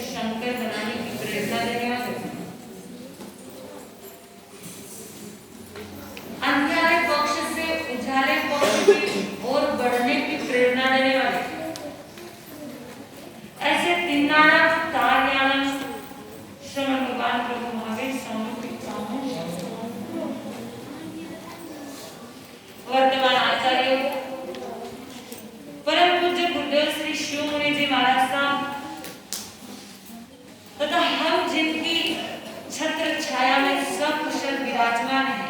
शंकर बनाने की प्रेरणा देने वाले, अंधेरे पक्ष से उजाले पक्ष की ओर बढ़ने की प्रेरणा देने वाले, ऐसे तिन्नाणम कार्याणम श्रवण भगवान प्रभु महावीर स्वामी वर्तमान आचार्य परम पूज्य गुरुदेव श्री शिव मुनि जी महाराज साहब तथा हम जिनकी छत्र छाया में सकुशल विराजमान है,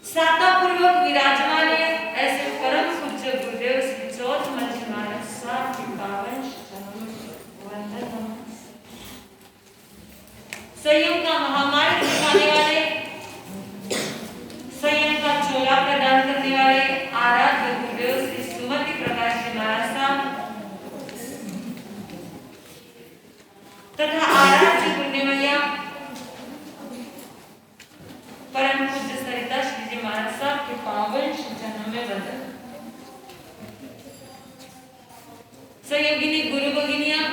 सातापूर्वक विराजमान है, ऐसे परम पूज्य गुरुदेव श्री चौथमल जी महाराज साहब की पावन वंदन। संयम का महामार्ग दिखाने वाले, संयम का चोला प्रदान करने वाले आराध्य गुरुदेव श्री सुमति प्रकाश जी महाराज साहब तथा आराध्य पुण्यमया परम पूज्य सरिता श्री जी महाराज साहब के पावन चरणों में वंदन। संयोगिनी गुरु भगिनियां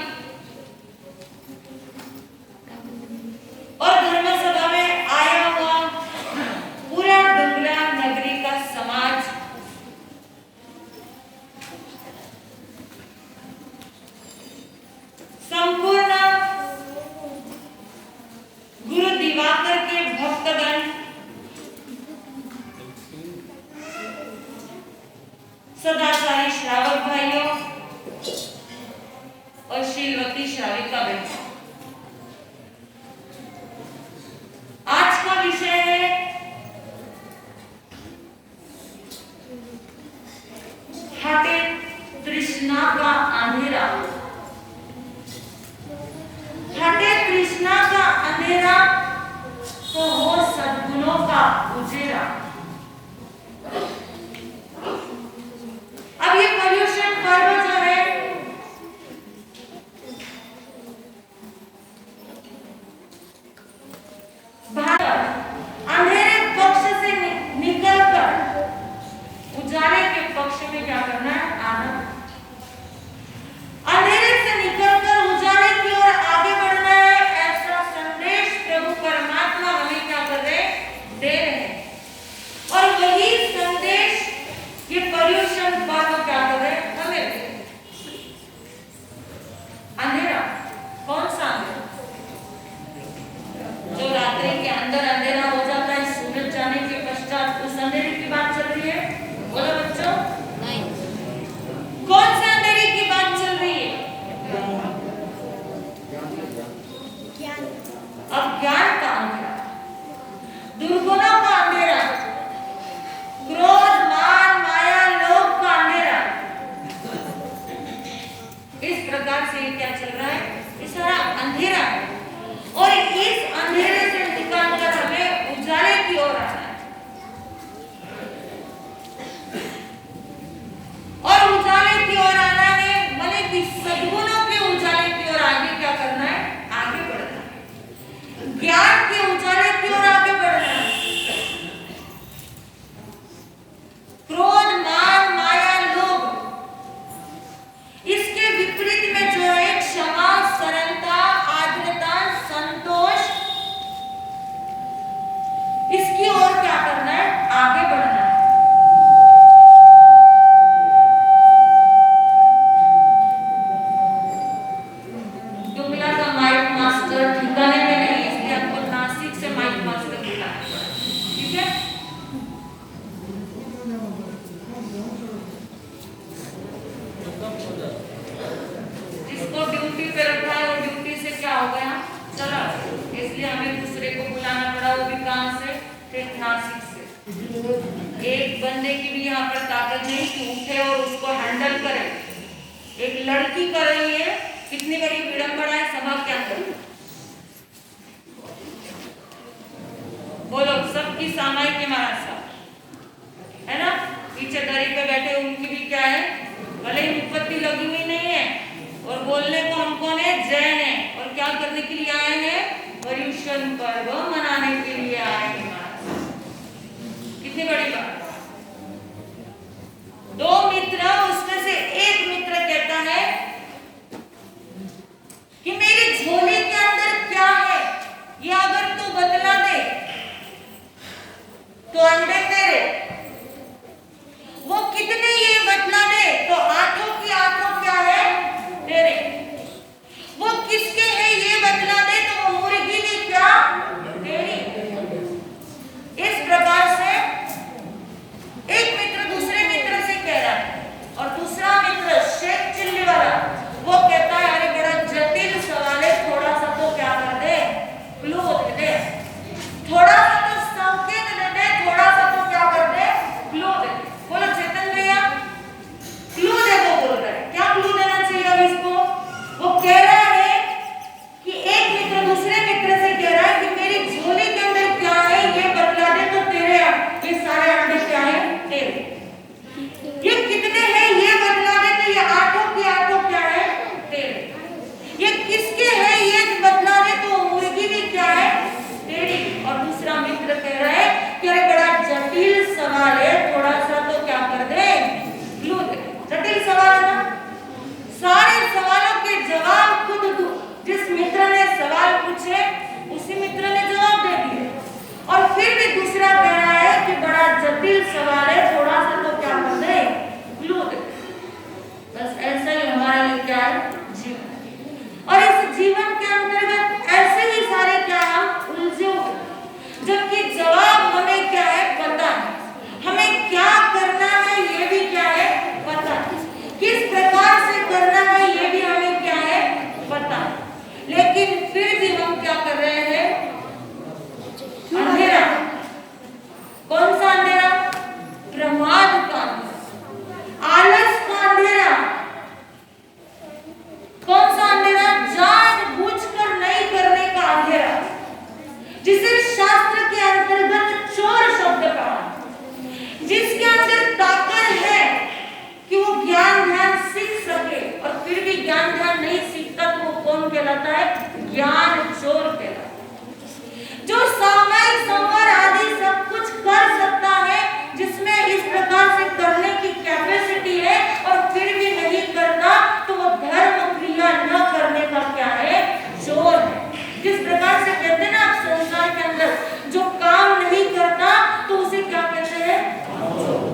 और धर्म सभा में आया हुआ पूरा डुंगरा नगरी का समाज, संपूर्ण गुरु दिवाकर के भक्तगण, सदाचारी श्रावक भाइयों और शीलवती श्राविका बहनों, आज का विषय है हटे तृष्णा का अंधेरा। हटे तृष्णा का अंधेरा तो हो सद्गुणों का उजेरा। अब ये पर्युषण पर्व जो है, अंधेरे पक्ष से निकलकर उजाले के पक्ष में क्या करना है? आना। अंधेरे से निकलकर उजाले की ओर आगे बढ़ना है, ऐसा संदेश प्रभु परमात्मा हमें क्या कर रहे? दे रहे हैं। और वही संदेश ये पर्युषण पर्व क्या कर रहे? हमें दे रहे। अंधेरा कौन सा अंधेरा? जो रात्रि के अंदर अंधेरा हो जाता है सूरज जाने के पश्चात, उस अंधेरे की बात चल रही है? बोलो बच्चों, नहीं। कौन से अंधेरे की बात चल रही है? अज्ञान का अंधेरा, दुर्गुणों का अंधेरा, क्रोध मान माया लोभ का अंधेरा। इस प्रकार से क्या चल रहा है? ये सारा अंधेरा है और इस अंधेरे से निकालकर हमें उजाले की ओर आना है। और उजाले की ओर आना है माने कि सद्गुणों के उजाले की ओर आगे क्या करना है? आगे बढ़ना है। ज्ञान के उजाले की ओर आगे बढ़ना है। क्रोध मान माया लोभ, इसके विपरीत में जो है क्षमा सरलता आर्द्रता संतोष, इसकी ओर क्या करना है? आगे बढ़ना है। डुंगला का माइक मास्टर ठिकाने में नहीं, इसलिए आपको नासिक से माइक मास्टर बुलाना है, ठीक है? जिसको ड्यूटी पे रखा है वो ड्यूटी से क्या हो गया? चला, इसलिए हमें दूसरे को बुलाना पड़ा, वो भी कहां से? ठीक, नासिक से। एक बंदे की भी यहाँ पर ताकत नहीं कि उठे और उसको हैंडल करे। एक लड़की कर रही है, कितनी बड़ी विडंबना है सभा के अंदर। बोलो, सबकी सामाई के महाराज साहब है ना, पीछे दरी पे बैठे, उनकी भी क्या है? भले ही विपत्ति लगी हुई नहीं है और बोलने को हम कौन है? जैन है। और क्या करने के लिए आए हैं? पर्युषण पर्व मनाने के लिए आए हैं। कितनी बड़ी बात। दो मित्र, उसमें से एक मित्र कहता है जिस मित्र ने सवाल पूछे उसी मित्र ने जवाब दे दिए, और फिर भी दूसरा कह रहा है कि बड़ा जटिल सवाल है, थोड़ा सा तो क्या कर दे, क्लू दे। बस ऐसा ही हमारा ये क्या है, जीवन। और इस जीवन के अंतर्गत ऐसे ही सारे क्या हम उलझे हुए, जबकि जवाब हमें क्या है पता है, हमें क्या करना है ये भी क्या है पता है, किस प्रकार से करना है ये भी हमें क्या है पता है, लेकिन फिर भी हम क्या कर रहे हैं, अंधेरा। कौन सा अंधेरा? प्रमाद का अंधेरा, आलस का अंधेरा। कौन सा अंधेरा? जानबूझकर नहीं करने का अंधेरा, जिसे शास्त्र के अंतर्गत चोर शब्द कहा, जिसके अंदर ताकत है कि वो ज्ञान ध्यान सीख सके और फिर भी ज्ञान ध्यान नहीं सीखता, तो वो कौन कहलाता है? ज्ञान चोर कहलाता है। जो सामायिक संवर आदि सब कुछ कर सकता है, जिसमें इस प्रकार से करने की कैपेसिटी है और फिर भी नहीं करता, तो वो धर्म क्रिया न करने का क्या है? चोर है। जिस प्रकार से कहते हैं ना आप संसार के अंदर जो काम नहीं करता तो उसे क्या कहते हैं?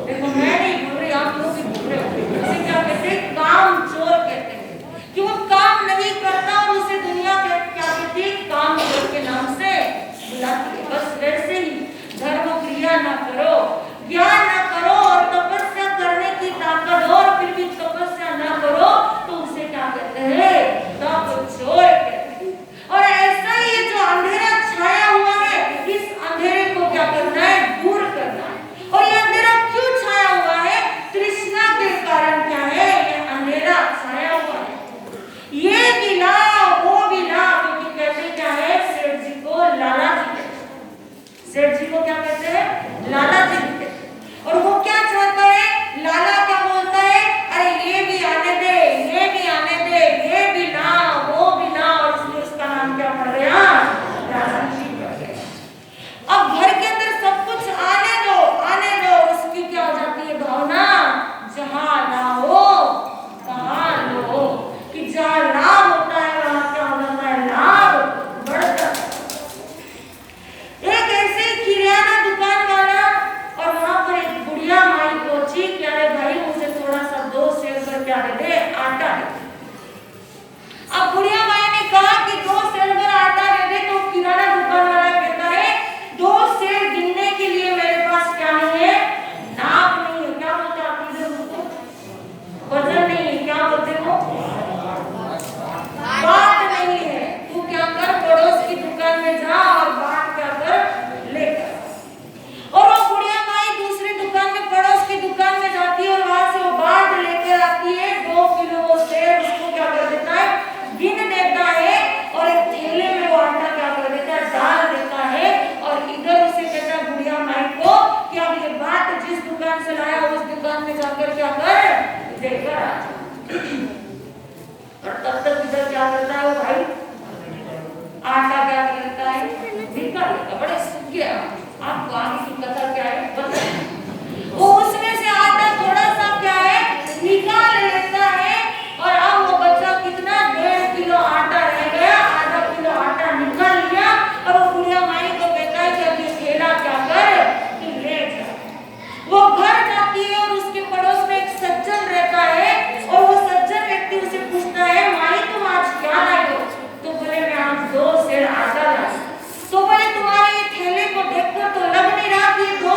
देखो मैं नहीं बोल रही, आप लोग भी बोल रहे हो, उसे क्या कहते हैं? काम चोर कहते हैं, कि वो काम नहीं करता और उसे दुनिया क्या कहती है? काम चोर के नाम से बुलाती है। बस वैसे ही धर्म क्रिया ना करो, ज्ञान ना करो और तपस्या करने की ताकत हो और फिर भी तपस्या ना करो, तो उसे क्या कहते हैं? तप चोर कहते हैं। और ऐसा ही जो अंधेरा छाया हुआ है, इस अंधेरे को क्या करना है? दूर करना है। और ये अंधेरा क्यों छाया हुआ है? तृष्णा के कारण क्या है ये अंधेरा छाया हुआ है। ये भी ला वो भी ला, क्योंकि कहते क्या है? सेठ जी को लाला जी कहते हैं। सेठ जी को क्या कहते हैं? लाला जी कहते हैं। और वो क्या चाहता है? लाला क्या बोलता है? अरे ये भी आने दे, ये भी आने दे, ये भी ला, वो भी ला, और इसलिए उसका नाम क्या पड़ गया? लाला जी पड़ गया। अब घर के अंदर सब कुछ आने दो, उसकी क्या हो जाती है भावना? जहां ना हो तहां लो, कि जहां लाभ होता है वहां क्या हो जाता है? लाभ बढ़ जाता है। एक ऐसे किराना दुकान वाला और वहां पर एक बुढ़िया माई पहुंची कि अरे भाई मुझे थोड़ा सा 2 सेर पर क्या दे दे? आटा दे। अब बुढ़िया माई ने कहा कि 2 सेर पर आटा दे दे, तो किराना दुकान वाला कहता है 2 सेर गिनने के लिए मेरे पास क्या नहीं है? नाप नहीं है। क्या बोलते हैं आप इधर उसको? वजन नहीं है। क्या बोलते हो? बात नहीं है। तू क्या कर, पड़ोस की दुकान में जा और बात क्या कर, लेकर। और वो बुढ़िया माई दूसरी दुकान में, पड़ोस की दुकान में जाती है और वहां से वो बाट लेकर आती है। 2 किलो वो सेर उसको क्या कर देता है? गिन देता है और एक थैले में वो आटा क्या कर देता है? डाल देता है। और इधर उसे कहता है बुढ़िया माई को कि अब ये बाट जिस दुकान से लाया उस दुकान में जाकर क्या कर, देकर आ। और तब तक इधर क्या करता है वो भाई? आटा क्या करता है? निकाल लेता। बड़े सुख गया। आपको आगे की कथा क्या है बताइए। वो उसमें से आटा थोड़ा सा क्या है? निकाल लेता है। और अब वो बच्चा कितना? 1.5 किलो आटा रह गया, आधा किलो आटा निकाल लिया। और वो बुढ़िया माई को कहता है कि अब ये थैला क्या कर, तू ले जा। वो घर जाती है और उसके पड़ोस में एक सज्जन रहता है और वो सज्जन व्यक्ति उसे पूछता है, माई तुम आज क्या लाई हो? तो बोले मैं आज 2 सेर आटा लाई। तो बोले तुम्हारे ये थैले को देखकर तो लग नहीं रहा कि 2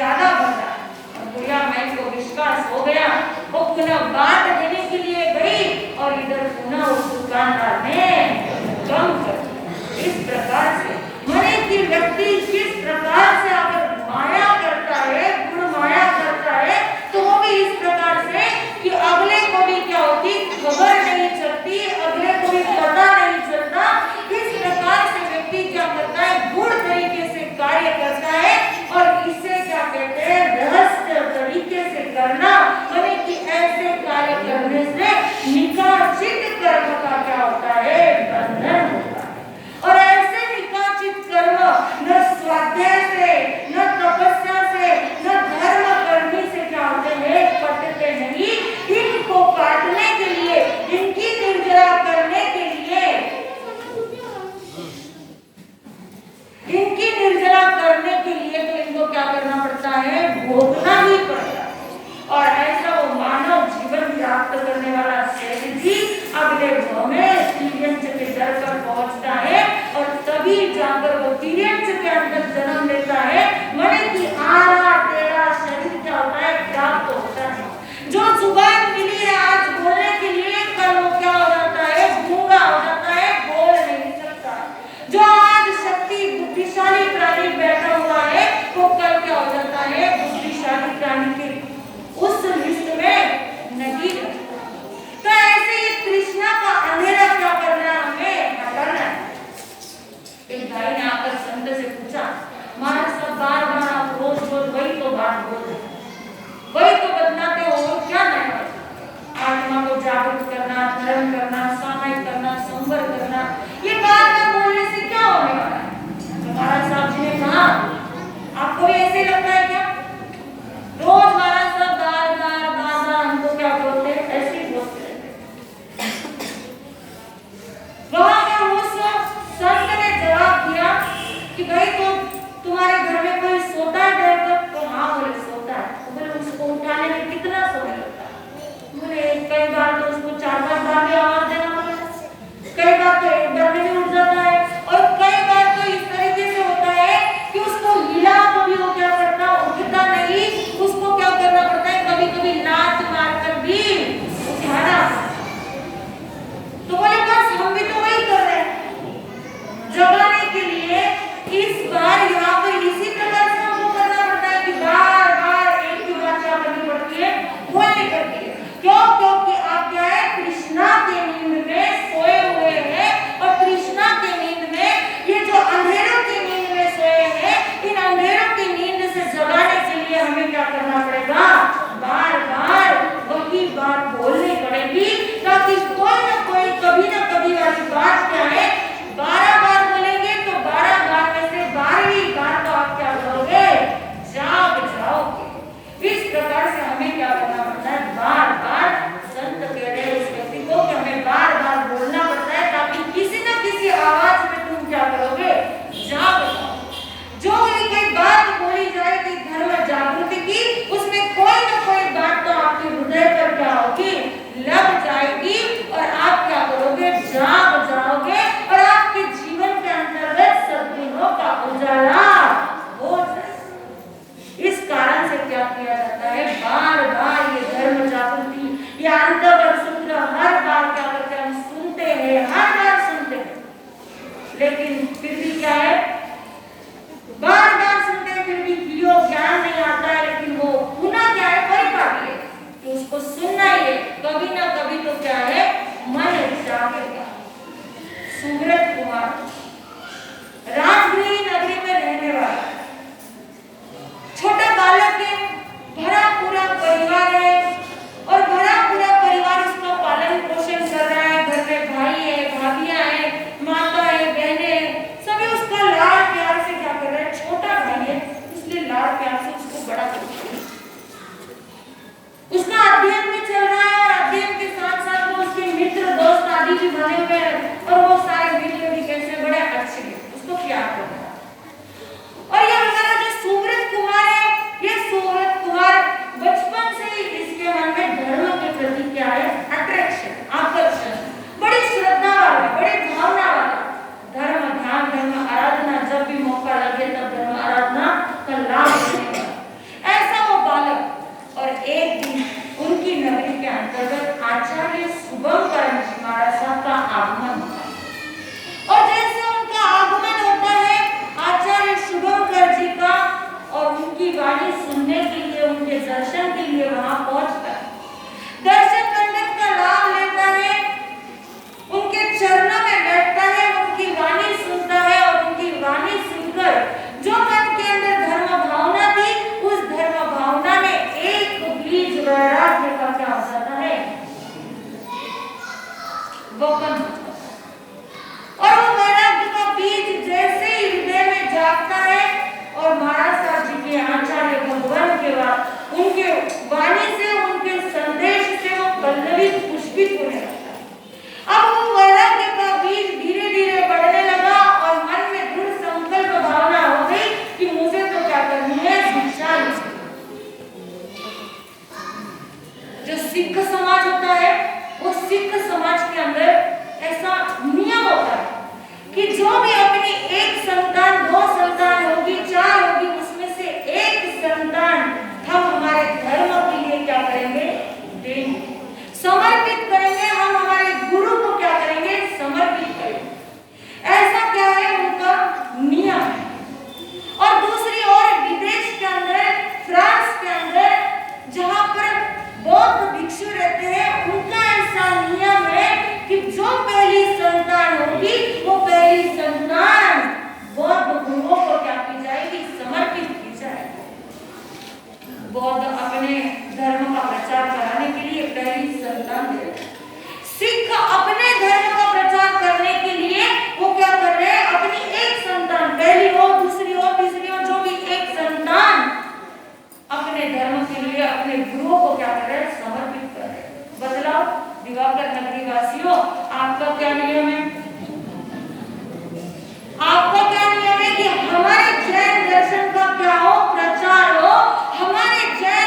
ज्यादा बढ़ रहा है। और बुढ़िया माई को विश्वास हो गया, वो पुनः बांट देने के लिए गई और इधर पुनः उस दुकानदार ने कम कर दिया। इस प्रकार से माने कि व्यक्ति किस प्रकार से अगर माया करता है, गुण माया करता है, तो वो भी इस प्रकार से कि अगले को भी क्या होती खबर नहीं चलती, अगले को भी पता नहीं चलता। इस प्रकार से व्यक्ति क्या करता है, गुण तरीके से कार्य करता है। और इसे क्या कहते हैं, रहस्य तरीके से करना, माने कि ऐसे कार्य करने से निकाचित कर्म का क्या होता है, बंधन होता है। और ऐसे निकाचित कर्म न स्वाध्याय से, न तपस्या से, न धर्म करने से क्या होते हैं, पटते नहीं। इनको काटने के लिए, इनकी निर्जरा करने के लिए, इनकी निर्जरा करने के लिए तो इनको क्या करना पड़ता है, भोगना ही पड़ता है। और ऐसा वो मानव जीवन प्राप्त करने वाला शरीर भी अगले भाव में तिर्यंच के दर पर पहुंचता है और तभी जाकर वो तिर्यंच के अंदर जन्म लेता है। माने कि आरा तेरा शरीर क्या होता है, प्राप्त होता है। जो जुबान मिली है आज बोलने के लिए, कल वो क्या हो जाता है, गूंगा हो जाता है, बोल नहीं सकता। जो आज शक्ति बुद्धिशाली प्राणी बैठा हुआ है, वो कल क्या हो जाता है, बुद्धिशाली प्राणी के उस लिस्ट में नहीं रहता। तो ऐसे ही तृष्णा का अंधेरा क्या करना है, हमें हटाना है। एक भाई ने आकर संत से पूछा, महाराज साहब बार बार आप रोज रोज वही तो बात बोल रहे, वही तो बदलाते हो, और क्या नया है? आत्मा को जागरूक करना, धर्म करना, सामायिक करना, संवर करना, ये बात ना बोलने से क्या होने वाला है? तो महाराज साहब जी ने कहा, आपको भी ऐसे लगता है क्या? रोज महाराज साहब बार बार हमको क्या बोलते हैं, ऐसे ही बोलते रहते। वहां पर उस संत ने जवाब दिया कि भाई तो तुम्हारे घर में कोई सोता है देर तक? तो हाँ बोले सोता है। तो बोले उसको उठाने में कितना समय लगता है? बोले कई बार तो उसको 4-5 बार भी आवाज देना पड़ता है, कई बार तो एक बार में भी उठ जाता है, और कई बार तो इस तरीके से होता है कि उसको हिला तो भी वो क्या करता, उठता नहीं, उसको क्या करना पड़ता है, कभी कभी लात मारकर भी उठाना। तो बोले बस हम भी तो वही कर रहे हैं जगाने के लिए। इस बार यहाँ पर इसी प्रकार से हमको करना पड़ता है कि बार बार एक ही बात क्या करनी पड़ती है, बोलनी पड़ती है। क्यों? क्योंकि आप क्या है, कृष्णा के नींद में सोए हुए हैं, और कृष्णा के नींद में ये जो अंधेरों की नींद में सोए हैं, इन अंधेरों की नींद से जगाने के लिए हमें क्या करना पड़ेगा, बार बार वही बात बोलनी पड़ेगी, ताकि कोई ना कोई कभी ना कभी वाली बात क्या है, 12 बार बोलेंगे तो 12 बार में से 12वीं बार तो आप क्या करोगे, जाग जाओगे। इस प्रकार से हमें क्या करना पड़ता है, बार बार संत कह रहे हैं उस व्यक्ति को कि हमें बार बार बोलना पड़ता है, ताकि किसी न किसी आवाज में तुम क्या करोगे, जाग जाओ। जो कोई बात बोली जाएगी धर्म जागृति की, उसमें कोई ना कोई बात तो आपके हृदय पर क्या होगी, लग जाएगी, और आप क्या करोगे, जाग जाओगे, और आपके जीवन के अंतर्गत सद्गुणों का उजाला हो जाएगा। इस कारण से क्या किया जाता है, बार बार ये धर्म जागृति, ये अंतर्गत सूत्र हर बार क्या करते हैं, हम सुनते हैं, हर बार सुनते हैं, लेकिन फिर भी क्या है, बार बार सुनते हैं, फिर भी कियो ज्ञान नहीं आता है। लेकिन वो पुनः क्या है, परिपाटी है कि उसको सुनना ही है, कभी ना कभी तो क्या है, मन जागेगा। सुब्रत कुमार राजगृह नगरी में रहने वाला छोटा बालक है, भरा पूरा परिवार है, और भरा पूरा परिवार उसका पालन पोषण कर रहा है। घर में भाई है, भाभियां है, माता है, बहनें हैं, सभी उसका लाड प्यार से क्या कर रहे हैं, छोटा भाई है इसलिए लाड प्यार से उसको बड़ा कर रहे हैं। उसका अध्ययन भी चल रहा है, और अध्ययन के साथ साथ वो उसके मित्र दोस्त आदि भी बने हुए हैं, और वो सारे मित्र भी कैसे बड़े अच्छे हैं, उसको प्यार कर रहा है। और दर्शन के लिए वहां पहुंचता है, दर्शन करने का लाभ लेता है, उनके चरणों में बैठता है, उनकी वाणी सुनता है और उनकी वाणी सुनकर जो मन के अंदर धर्म भावना थी, उस धर्म भावना में एक बीज वैराग्य का क्या हो जाता है, वपन। और वो वैराग्य का बीज जैसे ही हृदय में जागता है और महाराज साहब जी के आचार्य भगवान के बाद उनके वाणी से, उनके संदेश से वो पल्लवित पुष्पित होने लगता है। अब वो वैराग्य का बीज धीरे धीरे बढ़ने लगा और मन में दृढ़ संकल्प भावना हो गई कि मुझे तो क्या करनी है, शिक्षा लेनी। जो सिख समाज होता है, वो सिख समाज के अंदर ऐसा नियम होता है कि जो भी अपनी एक संतान, 2 संतान होगी, 4 होगी, उसमें से एक संतान हम हमारे धर्म के लिए क्या करेंगे, देंगे, समर्पित करेंगे। हम हमारे गुरु को क्या करेंगे, समर्पित करेंगे। ऐसा क्या है, उनका नियम है। और दूसरी ओर विदेश के अंदर, फ्रांस के अंदर, जहां पर बौद्ध भिक्षु रहते हैं, उनका ऐसा नियम है कि जो पहली संतान होगी, वो पहली संतान बौद्ध गुरुओं को क्या की जाएगी, समर्पित की जाएगी। बौद्ध अपने धर्म का प्रचार कराने के लिए पहली संतान दे रहे हैं। सिख अपने धर्म का प्रचार करने के लिए वो क्या कर रहे हैं, अपनी एक संतान, पहली हो, दूसरी हो, तीसरी हो, जो भी एक संतान अपने धर्म के लिए अपने गुरुओं को क्या कर रहे हैं, समर्पित कर रहे हैं। बदलाव दिवाकर नगरी वासियों, आपका क्या नियम है, आपका क्या नियम है कि हमारे जैन दर्शन का क्या हो, प्रचार हो, हमारे जैन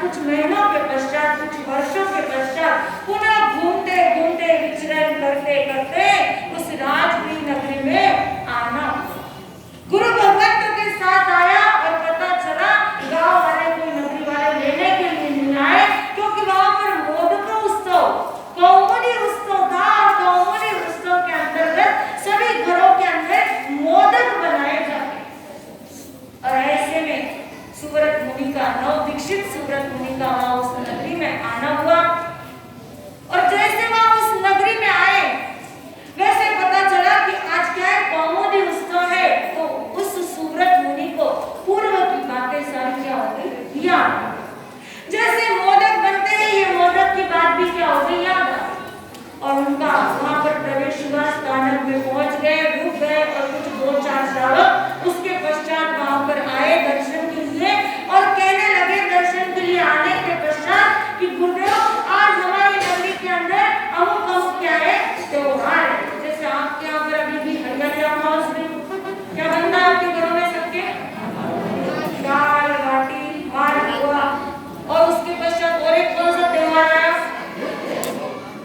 कुछ महीनों के पश्चात, कुछ वर्षों के पश्चात पुनः घूमते घूमते विचरण करते करते उस राजगीर नगरी में आना। गुरु भगवंतों के साथ आया और पता चला गांव वाले कोई नगरी वाले लेने के लिए नहीं आए, क्योंकि वहां पर मोदक उत्सव, कौमुदी उत्सव था और कौमुदी उत्सव के अंतर्गत सभी घरों के अंदर मोदक बनाए जाते। और ऐसे में सुव्रत मुनि का, नव दीक्षित सुव्रत मुनि का वहां उस नगरी में आना हुआ। और जैसे वहां उस नगरी में आए, वैसे पता चला कि आज क्या है, कौमुदी उत्सव है। तो उस सुव्रत मुनि को पूर्व की बातें सारी क्या हो गई, याद। जैसे मोदक बनते हैं, ये मोदक की बात भी क्या हो गई, याद। और उनका वहां पर प्रवेश हुआ, स्थानक में पहुंच गए, रुक गए और कुछ 2-4 श्रावक उसके पश्चात वहां पर आए दर्शन के लिए और कहने लगे दर्शन के लिए आने के पश्चात कि गुरुदेव आज हमारी नगरी के अंदर अमुक अमुक क्या है, त्योहार है। जैसे आपके यहाँ पर अभी भी हरियाली अमावस्या क्या बनता है आपके घरों में सबके, दाल बाटी मालपुआ। और उसके पश्चात और एक कौन सा त्योहार आया,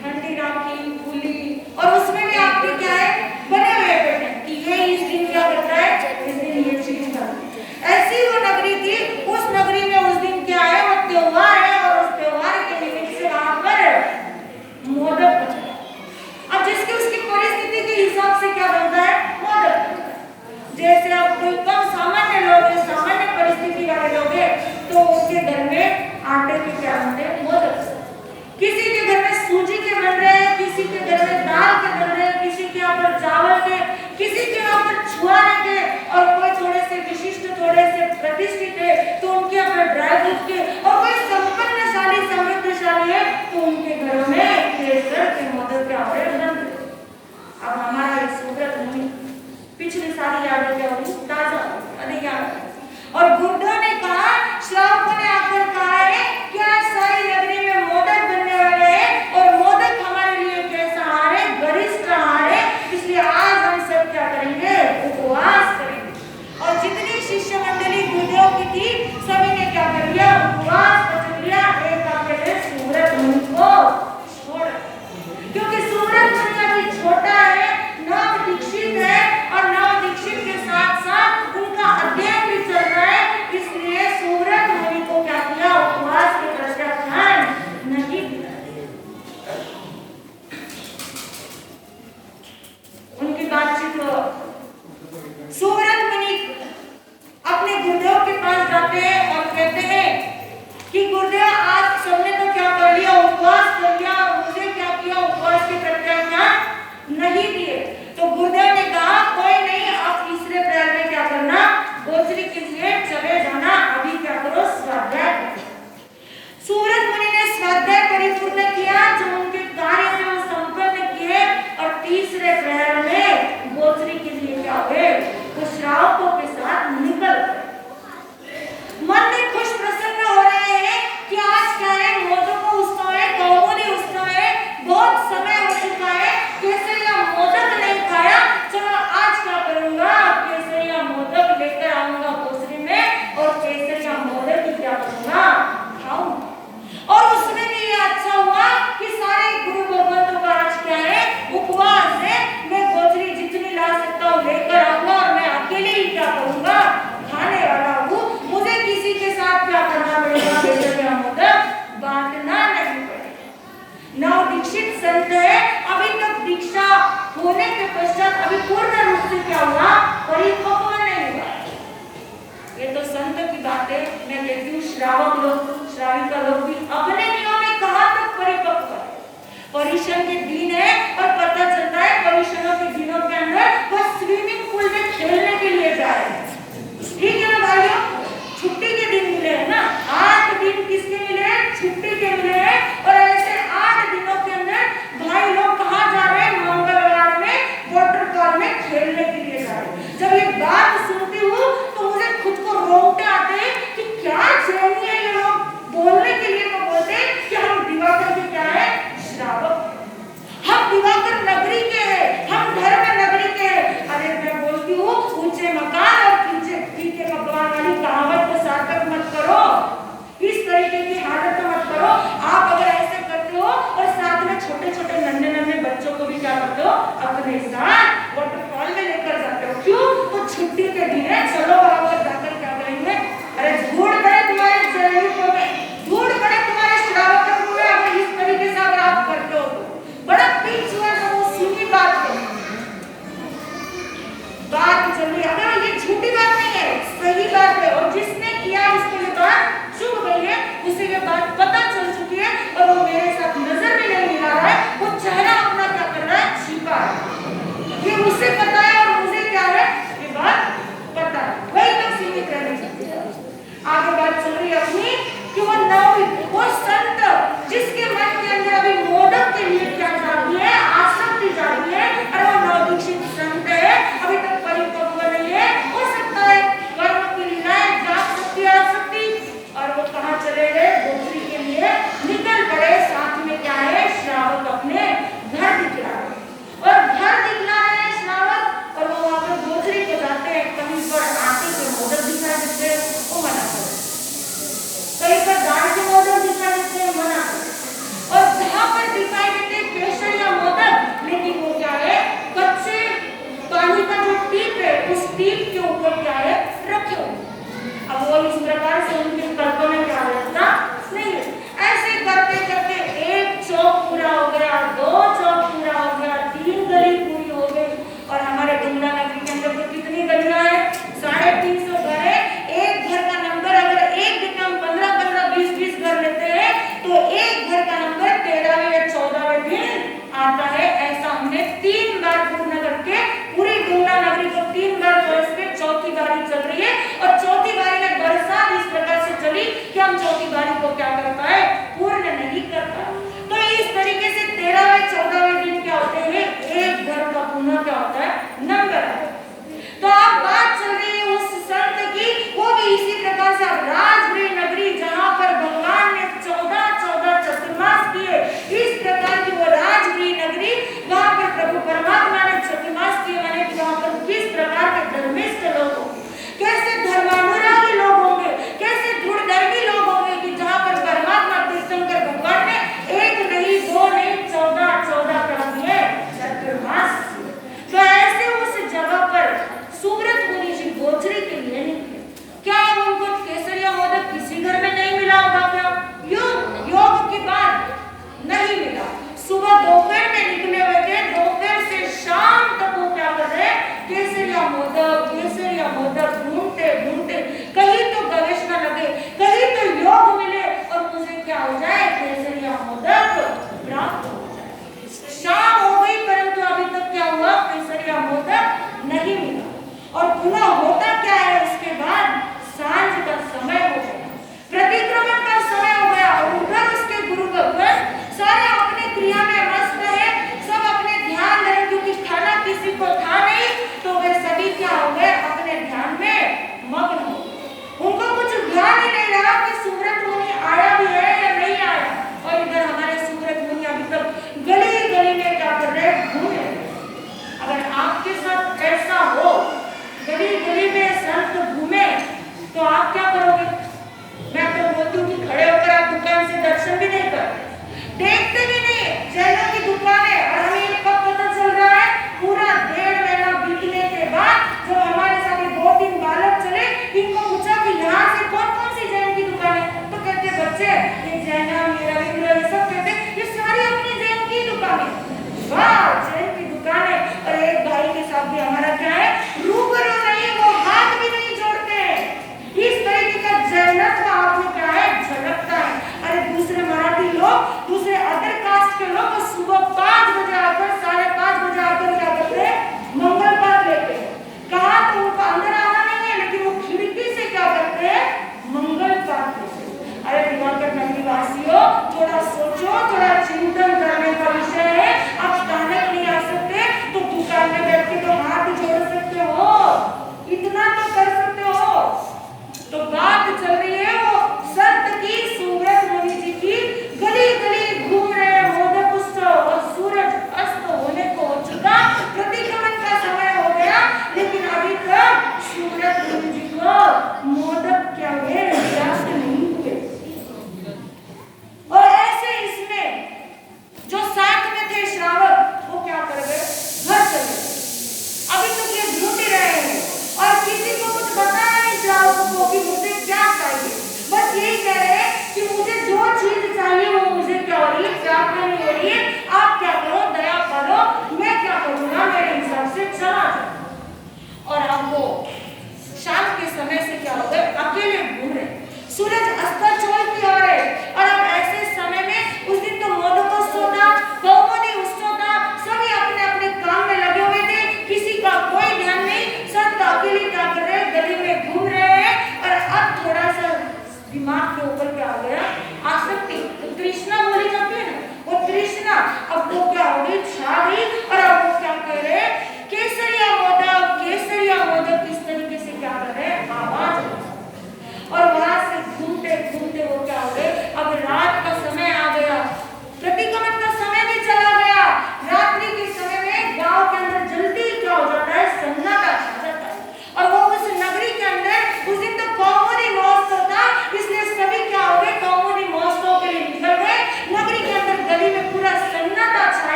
ठंडी राखी होली। और उसमें भी आपके क्या है, बने हुए हैं कि ये इस दिन क्या करता है, इस दिन ये चीज करता है। ऐसी वो नगरी थी, उस नगरी में उस दिन क्या है, वो त्योहार है और उस त्योहार के निमित्त से वहां पर मोदक बनता है। अब जिसकी उसकी परिस्थिति के हिसाब से क्या बनता है, मोदक। जैसे अब कोई कम सामान्य लोग हैं, सामान्य परिस्थिति वाले लोग हैं, तो उसके घर में आटे के क्या बनते हैं, मोदक। किसी के घर में सूजी के बन रहे हैं, किसी के घर में दाल के बन रहे हैं, किसी के यहाँ पर चावल के, किसी के यहाँ पर छुआरे के, और कोई थोड़े से विशिष्ट, थोड़े से प्रतिष्ठित है तो उनके यहाँ पर ड्राई फ्रूट के, और कोई संपन्नशाली समृद्धशाली है तो उनके घरों में केसर के मोदक क्या हो रहे हैं। अब हमारा सुव्रत मुनि पिछली सारी यादें क्या होगी, ताजा अधिक याद। और गुरुदेव ने कहा, श्रावकों ने आकर कहा है क्या सारी नगरी में मोदक बनने वाले हैं और मोदक हमारे लिए कैसा आहार है, गरिष्ठ आहार है, इसलिए आज हम सब क्या करेंगे, उपवास करेंगे। और जितनी शिष्य मंडली गुरुदेव की थी सभी ने क्या कर लिया, उपवास कर लिया। एक आपके सुव्रत मुनि को छोड़, क्योंकि सुव्रत मुनि अभी छोटा है, नव दीक्षित है और नव दीक्षित के साथ साथ उनका अध्ययन भी चल रहा है, इसलिए सुव्रत मुनि को क्या किया, उपवास के पश्चात ध्यान नहीं दिया। उनकी बातचीत हो, सुव्रत मुनि अपने गुरुदेव के पास जाते हैं और कहते हैं कि गुरुदेव आज सबने तो क्या कर लिया, उपवास कर लिया, और मुझे क्या किया, उपवास के प्रत्याख्यान नहीं दिए। तो गुरुदेव ने कहा कोई नहीं, आप तीसरे प्रहर में क्या करना, गोचरी के लिए चले जाना, अभी क्या करो, स्वाध्याय करो। सुव्रत मुनि ने स्वाध्याय परिपूर्ण किया, जो उनके कार्य थे वो संपन्न किए और तीसरे प्रहर में गोचरी के लिए क्या हुए, वो श्रावकों के साथ निकल गए। मन में खुश प्रसन्न हो रहे हैं कि आज क्या है, मोदक उत्सव है, कौमुदी उत्सव है, बहुत समय हो चुका है, केसरिया मोदक नहीं खाया, चलो आज क्या करूंगा, केसरिया मोदक लेकर आऊंगा गोचरी में और केसरिया मोदक की क्या करूंगा, खाऊंगा। और उसमें भी ये अच्छा हुआ कि सारे गुरु भगवंतों का आज क्या है, उपवास है, मैं गोचरी जितनी ला सकता हूँ लेकर आऊंगा और मैं अकेले ही क्या करूंगा, खाने वाला हूँ, मुझे किसी के साथ क्या करना पड़ेगा, केसरिया मोदक बांटना नहीं पड़ेगा। नव दीक्षित संत है, अभी तक दीक्षा होने के पश्चात अभी पूर्ण रूप से क्या हुआ, परिपक्व नहीं हुआ। ये तो संत की बात है, मैं कहती हूँ श्रावक लोग, श्राविका लोग भी अपने नियम में कहाँ तक परिपक्व है। परिश्रम के दिन है और पता चलता है परिश्रमों के दिनों के अंदर वो स्विमिंग पूल में खेलने के लिए जा रहे हैं, ठीक है ना भाइयों, छुट्टी के दिन मिले हैं ना, 8 दिन किसके मिले हैं, छुट्टी के मिले हैं। और ऐसे 8 दिनों के अंदर भाई लोग कहाँ जा रहे हैं, मंगलवार में वाटर पार्क में खेलने के लिए जा रहे हैं। जब ये बात सुनती हूँ तो मुझे खुद को रोंगटे आते हैं कि क्या चाहिए ये लोग बोलने के लिए, तो बोलते हैं कि हम दिवाकर के क्या है, श्रावक। उसे ये बात पता चल चुकी है और वो मेरे साथ नजर भी नहीं मिला रहा है, वो चेहरा अपना क्या कर रहा है, छिपा है। ये मुझसे पता है और मुझे क्या है, ये बात पता है। वही तक सीमित रहने सकती है। आगे बात चल रही है अपनी कि वो नवविद, वो संत जिसके मन के अंदर अभी मोदक के लिए क्या जाती है, आसक्ति जाती है, और वो नवदीक्षित संत है, अभी तक परिपक्व नहीं है। हो सकता है कर्म की लीलाएं जाग सकती आ सकती, और वो कहाँ चले गए, गोत्री के लिए निकल पड़े। साथ में क्या है, श्रावक अपने घर दिखला रहे, और घर दिखला रहे हैं श्रावक, और वो वहां पर गोत्री को जाते हैं, कहीं पर आटे के मोदक दिखा देते हैं, वो मना करते।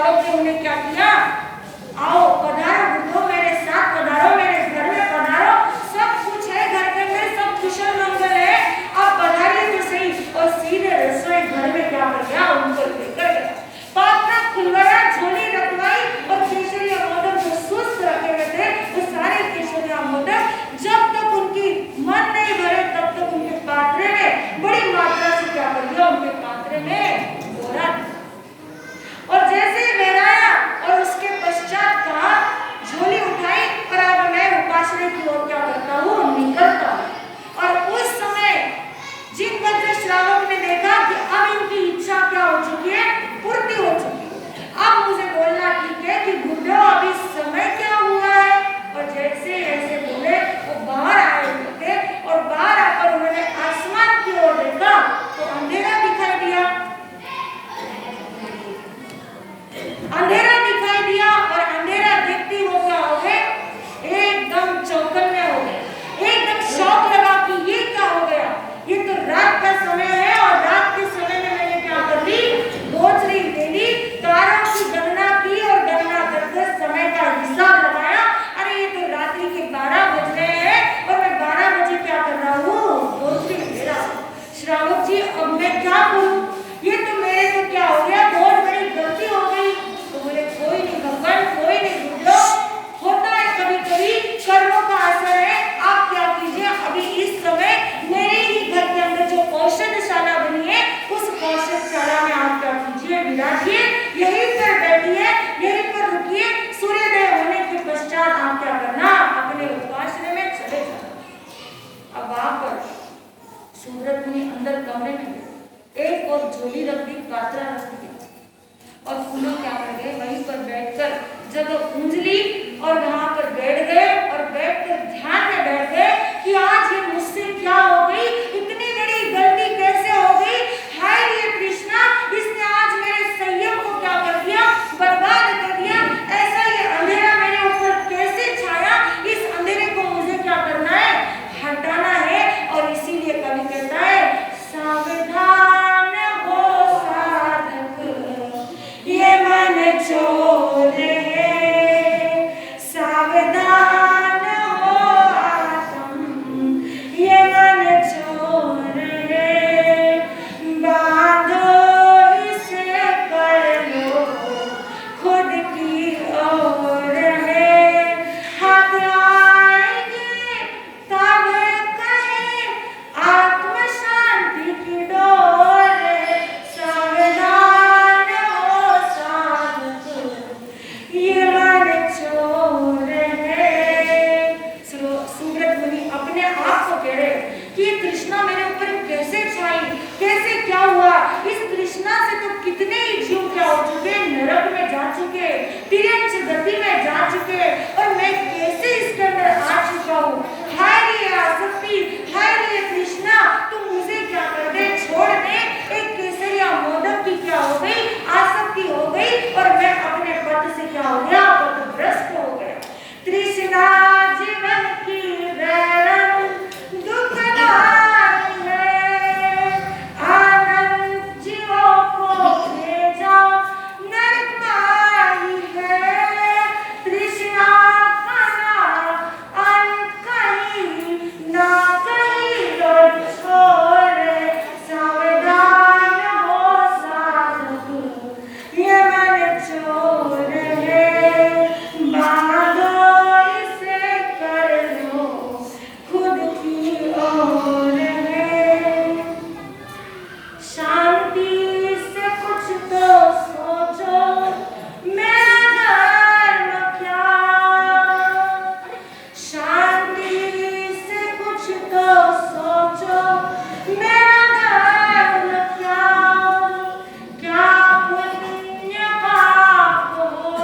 श्रावक ने उन्हें क्या किया, आओ पधारो बुद्धो मेरे साथ पधारो, मेरे घर में पधारो, सब कुछ है घर के अंदर, सब कुशल मंगल है, आप पधारिए तो सही। और सीधे रसोई घर में क्या कर गया, उनको लेकर गया, पात्रा खुलवाया, झोली रखवाई और केसरिया मोदक जो सुस्त रखे हुए थे वो सारे केसरिया मोदक जब तक उनकी मन नहीं भरे तब तक उनके पात्रे में बड़ी मात्रा से क्या कर दिया, उनके पात्रे में बोरा। और जैसे ही बहराया और उसके पश्चात कहा, झोली उठाई और अब मैं उपासना की ओर क्या करता हूँ, निकलता हूँ। और उस समय जिन भद्र श्रावक ने देखा कि अब इनकी इच्छा क्या हो चुकी है, पूर्ति हो चुकी है, अब मुझे बोलना ठीक है कि बुढ़ो अभी समय क्या हुआ है। और जैसे ऐसे बोले वो बाहर आए थे और बाहर आकर उन्होंने आसमान की ओर देखा तो अंधेरा दिखाई दिया, अंधेरा दिखाई दिया। और अंधेरा देखते ही वो क्या हो गए, एकदम चौकन्ने हो गए, एकदम शौक लगा कि ये क्या हो गया, ये तो रात का समय है और रात के समय में मैंने क्या कर ली, गोचरी ले ली, तारों की गणना की और गणना करके समय का हिसाब लगाया, अरे ये तो रात्रि के 12 बज रहे हैं और मैं 12 बजे क्या कर रहा हूँ, गोचरी ले रहा हूँ। श्रावक जी अब मैं क्या करूँ, ये तो मेरे को क्या हो गया, बहुत बड़ी गलती हो गई। तो बोले कोई नहीं भगवान, कोई नहीं बुढ़ो, होता है कभी कभी, कर्मों का असर है। आप क्या कीजिए, अभी इस समय मेरे ही घर के अंदर जो औषधशाला बनी है उस औषधशाला में आप क्या कीजिए, विराजिए, यहीं पर बैठिए, यहीं पर रुकिए, सूर्योदय होने के पश्चात आप क्या करना, अपने उपासना में चले जाना। अब वहां पर सूरत मुनि अंदर कमरे में एक और झोली रख दी, पात्रा रख दिया और फूलों क्या कर गए, वहीं पर बैठकर जब उंजली और वहां पर बैठ गए और बैठकर ध्यान में बैठ गए कि आज ये मुझसे क्या हो गई, इतनी बड़ी गलती कैसे हो गई, हाय ये कृष्णा, इसने आज मेरे संयम को क्या कर दिया, बर्बाद कर दिया, ऐसा ये अंधेरा मेरे ऊपर कैसे छाया, इस अंधेरे को मुझे क्या करना है, हटाना है। और इसीलिए कवि कहता है, सावधान हो साधक ये मन चोर है, सावधान हो आत्म ये मन चोर है, बांधो इसे कर लो खुद की ओर है, हाथ आएंगे तब कहे आत्म शांति की डोर है, सावधान हो साधक ये मन चोर है। सूरत मुनि अपने आप को कह रहे कि ये तृष्णा मेरे ऊपर कैसे छाई, कैसे क्या हुआ, इस तृष्णा से तो कितने ही जीव क्या हो चुके, नरक में जा चुके, तिरंच गति में जा चुके, और मैं कैसे इसके अंदर आ चुका हूँ, हाय रे आसक्ति, हाय रे तृष्णा, तुम मुझे क्या कर दे, छोड़ दे, एक केसरिया मोदक की क्या हो गई, आसक्ति हो गई और मैं अपने पद से क्या हो गया, पदभ्रष्ट हो गया। तृष्णा जीवन की वैरन दुखदाई है, आनंद जीवों को भेजा नरकमाई है, तृष्णा का ना अंत कहीं ना कहीं लौट छोड़े, सावधान हो साधक ये मन चोर है, बांधो इसे कर लो खुद की ओर है, शांति से कुछ तो सोचो मेरा धर्म क्या, शांति से कुछ तो सोचो मेरा धर्म क्या, क्या पुण्य पाप हो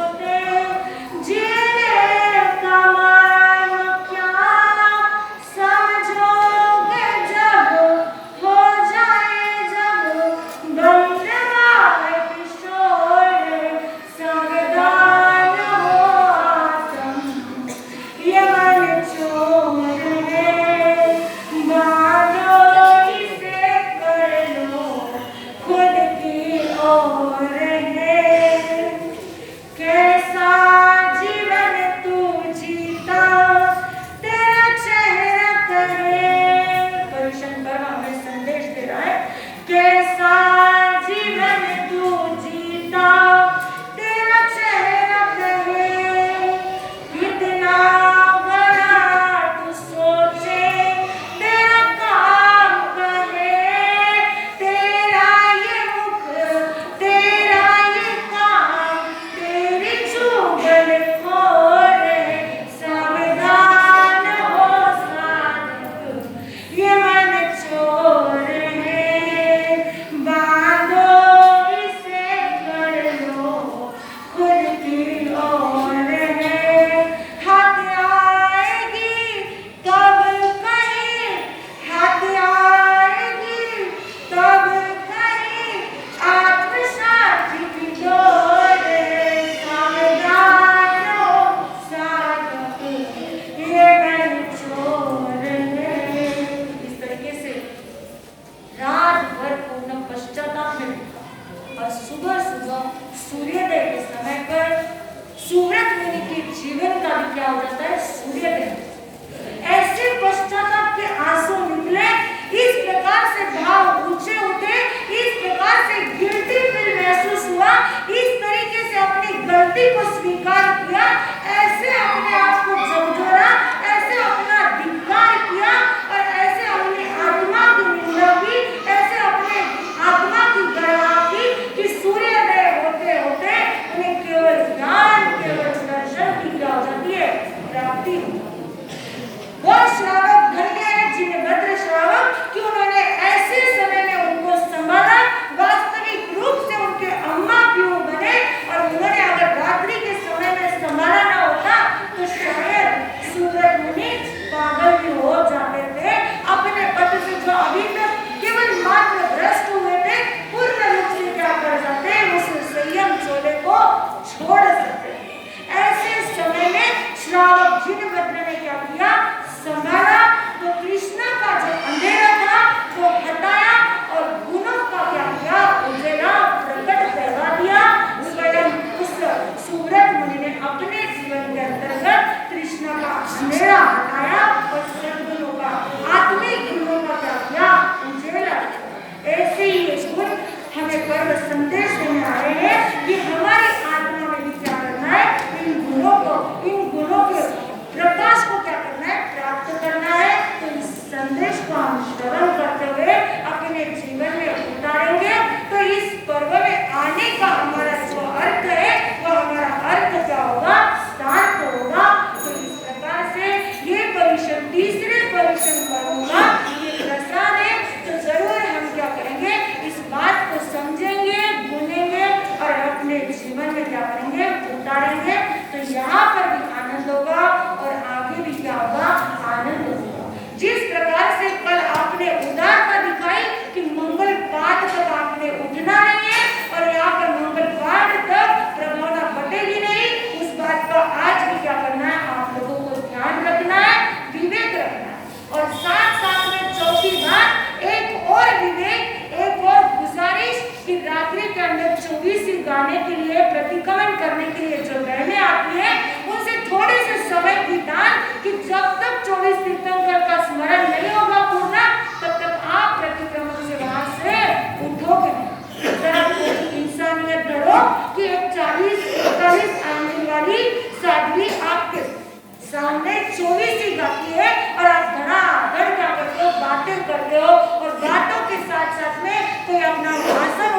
उतारेंगे तो यहाँ पर भी आनंद होगा और आगे भी क्या होगा, आनंद होगा। जिस प्रकार से कल आपने उदारता दिखाई कि मंगल पाठ तक आपने उठना नहीं है और यहाँ पर मंगल पाठ तक प्रभावना घटेगी नहीं, उस बात का आज भी क्या करना है, आप लोगों को ध्यान रखना है, विवेक रखना है। और साथ साथ में चौथी बात, एक और विवेक, एक और गुजारिश कि रात्रि के अंदर 24 गाने के लिए, प्रतिक्रमण करने के लिए जो बहनें आती है उनसे थोड़े से समय की दान कि जब तक 24 तीर्थंकर का स्मरण नहीं होगा पूर्ण, तब तक आप प्रतिक्रमण से वहां से उठोगे नहीं। जरा थोड़ी इंसानियत धरो कि एक 40-45 आने वाली साध्वी आपके सामने 24 ही गाती है और आप धड़ाधड़ क्या करते हो, बातें करते हो और बातों के साथ साथ में कोई अपना भाषण